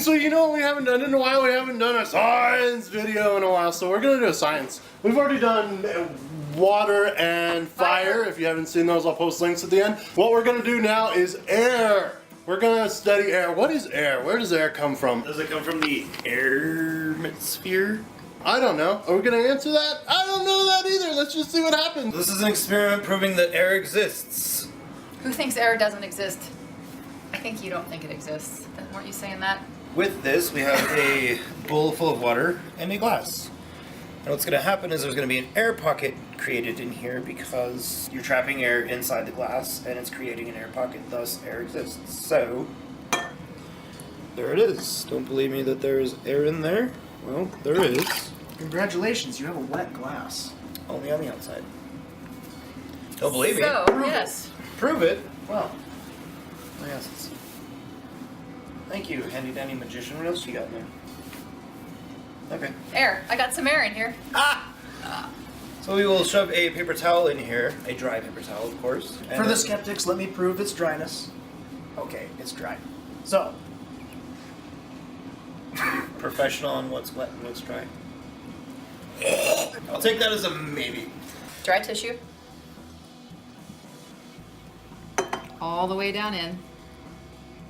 So you know what we haven't done in a while? We haven't done a science video in a while, so we're gonna do a science. We've already done water and fire. If you haven't seen those, I'll post links at the end. What we're gonna do now is air. We're gonna study air. What is air? Where does air come from? Does it come from the atmosphere? I don't know. Are we gonna answer that? I don't know that either. Let's just see what happens. This is an experiment proving that air exists. Who thinks air doesn't exist? I think you don't think it exists. Weren't you saying that? With this, we have a bowl full of water and a glass. And what's going to happen is there's going to be an air pocket created in here because you're trapping air inside the glass and it's creating an air pocket, thus air exists. So, there it is. Don't believe me that there is air in there? Well, there is. Congratulations, you have a wet glass. Only on the outside. Don't believe me? So, yes. Prove it. Well, I guess it's... Thank you, handy dandy magician. What else you got in there? Okay. Air. I got some air in here. So we will shove a paper towel in here, a dry paper towel, of course. For the skeptics, let me prove its dryness. Okay, it's dry. So, Professional on what's wet and what's dry. I'll take that as a maybe. Dry tissue. All the way down in.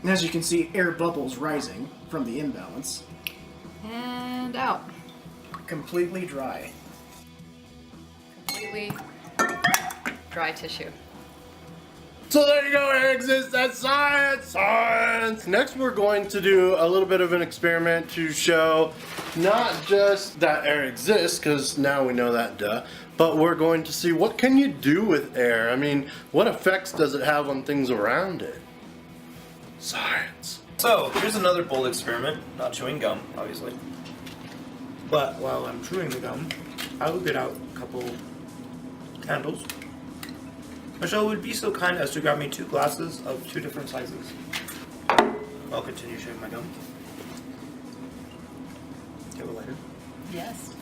and as you can see, air bubbles rising from the imbalance. And out. Completely dry. Completely dry tissue. So there you go, air exists, that's science, science! Next we're going to do a little bit of an experiment to show not just that air exists, because now we know that, duh, but we're going to see what can you do with air? I mean, what effects does it have on things around it? Science. So, here's another bold experiment, not chewing gum, obviously. But while I'm chewing the gum, I will get out a couple candles. Michelle would be so kind as to grab me 2 glasses of 2 different sizes. I'll continue chewing my gum. Do you have a lighter? Yes.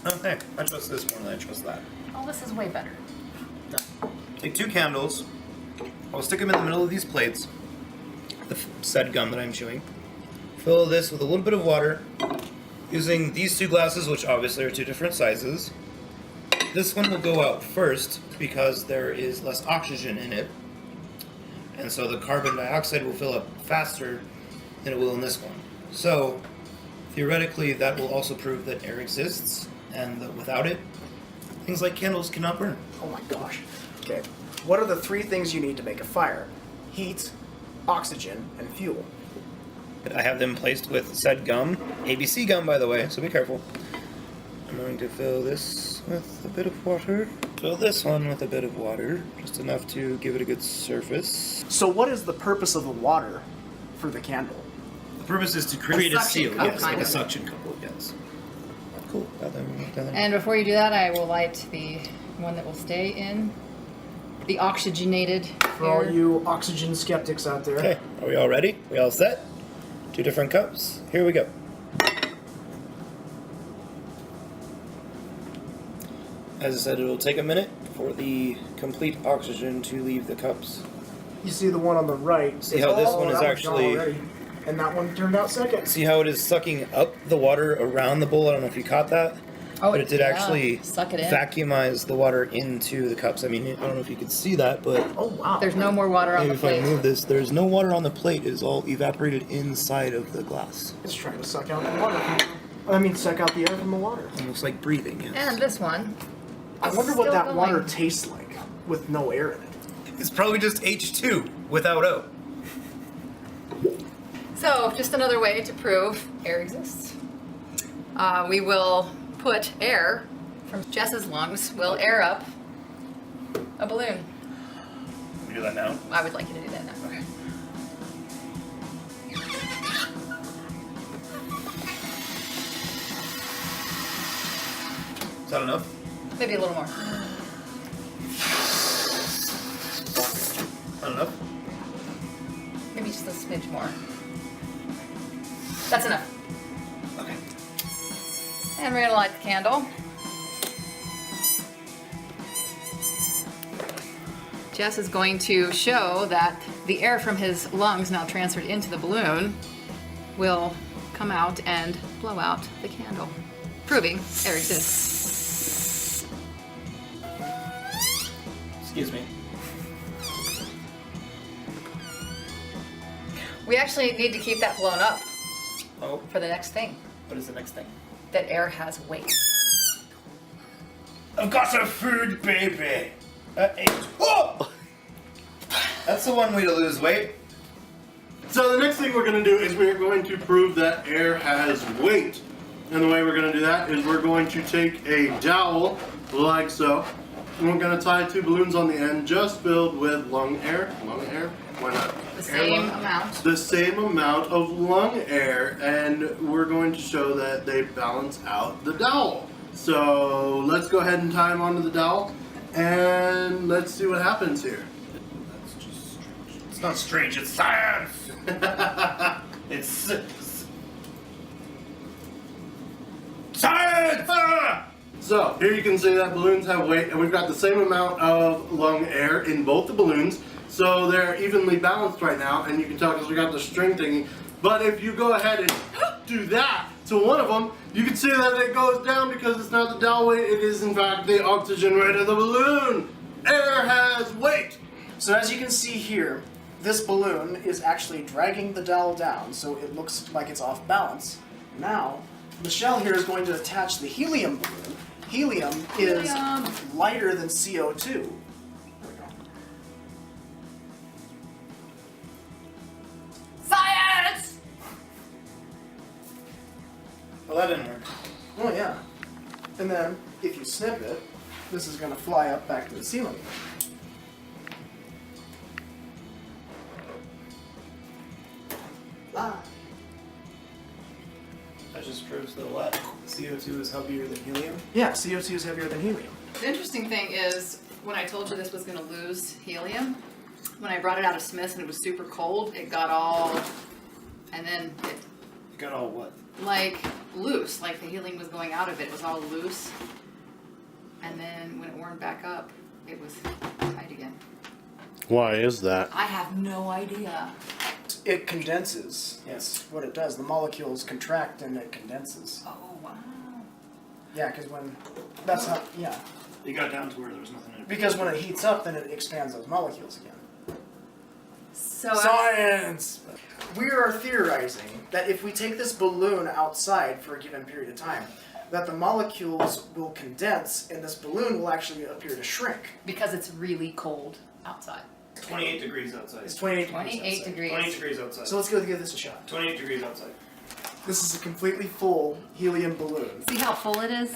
Okay, I trust this more than I trust that. Oh, this is way better. Take 2 candles. I'll stick them in the middle of these plates, the said gum that I'm chewing. Fill this with a little bit of water, using these 2 glasses, which obviously are 2 different sizes. This one will go out first because there is less oxygen in it, and so the carbon dioxide will fill up faster than it will in this one. So, theoretically, that will also prove that air exists, and that without it, things like candles cannot burn. Oh my gosh. Okay. What are the 3 things you need to make a fire? Heat, oxygen, and fuel. I have them placed with said gum, ABC gum by the way, so be careful. I'm going to fill this with a bit of water. Fill this one with a bit of water, just enough to give it a good surface. So what is the purpose of the water for the candle? The purpose is to create a suction seal, cup, yes, like kind a of. suction cup, yes. Cool, got them. And before you do that, I will light the one that will stay in the oxygenated For all air. you oxygen skeptics out there. Okay, are we all ready? We all set? 2 different cups. Here we go. As I said, it will take a minute for the complete oxygen to leave the cups. You see the one on the right. See how this one is that one's gone actually- already. And that one turned out second. See how it is sucking up the water around the bowl? I don't know if you caught that. Oh, But it did yeah. actually Suck it in. vacuumize the water into the cups. I mean, I don't know if you could see that, but Oh wow. There's no more water on maybe the if I plate. move this, there's no water on the plate. It is all evaporated inside of the glass. It's trying to suck out the water. Suck out the air from the water. Almost like breathing, yes. And this one. I wonder what Still that going. water tastes like with no air in it. It's probably just H2 without O. So, just another way to prove air exists. We will put air from Jess's lungs, we'll air up a balloon. We do that now. I would like you to do that now. Okay. Is that enough? Maybe a little more. Not enough? Maybe just a smidge more. That's enough. Okay. And we're gonna light the candle. Jess is going to show that the air from his lungs now transferred into the balloon. will come out and blow out the candle, proving air exists. Excuse me. We actually need to keep that blown up Oh, for the next thing. what is the next thing? That air has weight. I've got some food, baby. Oh! That's the one way to lose weight. So the next thing we're going to do is we're going to prove that air has weight. And the way we're going to do that is we're going to take a dowel, like so, and we're going to tie 2 balloons on the end just filled with lung air. Lung air? Why not? The Air same lung. amount. The same amount of lung air, and we're going to show that they balance out the dowel. So let's go ahead and tie them onto the dowel, and let's see what happens here. That's just strange. It's not strange, it's science! It's science! Ah! So here you can see that balloons have weight, and we've got the same amount of lung air in both the balloons. So they're evenly balanced right now, and you can tell because we got the string thingy. But if you go ahead and do that to one of them, you can see that it goes down because it's not the dowel weight, it is in fact the oxygen weight of the balloon. Air has weight. So as you can see here, this balloon is actually dragging the dowel down, so it looks like it's off balance. Now, Michelle here is going to attach the helium balloon. Helium is lighter than CO2. There we go. Science! Well, that didn't work. Oh yeah. And then, if you snip it, this is going to fly up back to the ceiling. Ah. That just proves that what? CO2 is heavier than helium? Yeah, CO2 is heavier than helium. The interesting thing is, when I told you this was going to lose helium, when I brought it out of Smith's and it was super cold, it got all, and then it, Got all what? like, loose, like the helium was going out of it. It was all loose. And then when it warmed back up, it was tight again. Why is that? I have no idea. It condenses. Yes. That's what it does. The molecules contract and it condenses. Oh, wow. Yeah, because when that's how. Yeah, You got down to where there was nothing in it. because when it heats up, then it expands those molecules again. So Science. We are theorizing that if we take this balloon outside for a given period of time, that the molecules will condense and this balloon will actually appear to shrink. because it's really cold outside. 28 degrees outside. It's 28 degrees 28 outside. degrees. 28 degrees outside. So let's go give this a shot. 28 degrees outside. This is a completely full helium balloon. See how full it is?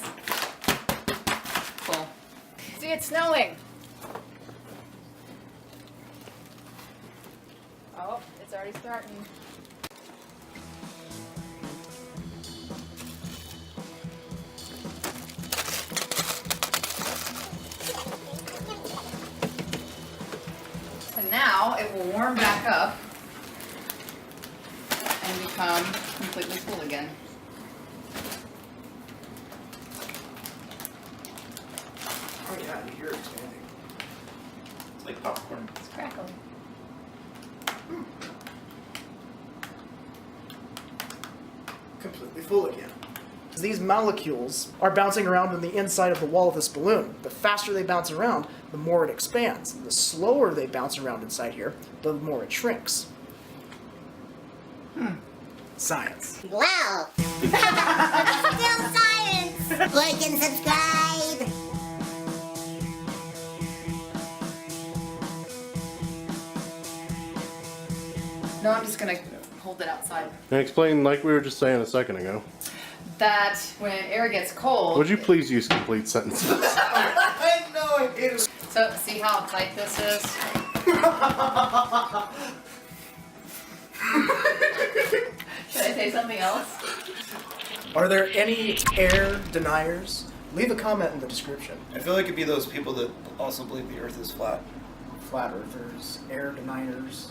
Full. See, it's snowing. Oh, it's already starting. And now it will warm back up and become completely full again. Oh yeah, you're expanding. It's like popcorn. It's crackling. Completely full again. These molecules are bouncing around in the inside of the wall of this balloon. The faster they bounce around, the more it expands. The slower they bounce around inside here, the more it shrinks. Science. Wow! Still science! Like and subscribe! No, I'm just gonna hold it outside. And explain like we were just saying a second ago. That when air gets cold. Would you please use complete sentences? I know it is. So see how tight this is? Should I say something else? Are there any air deniers? Leave a comment in the description. I feel like it'd be those people that also believe the earth is flat. Flat earthers, air deniers.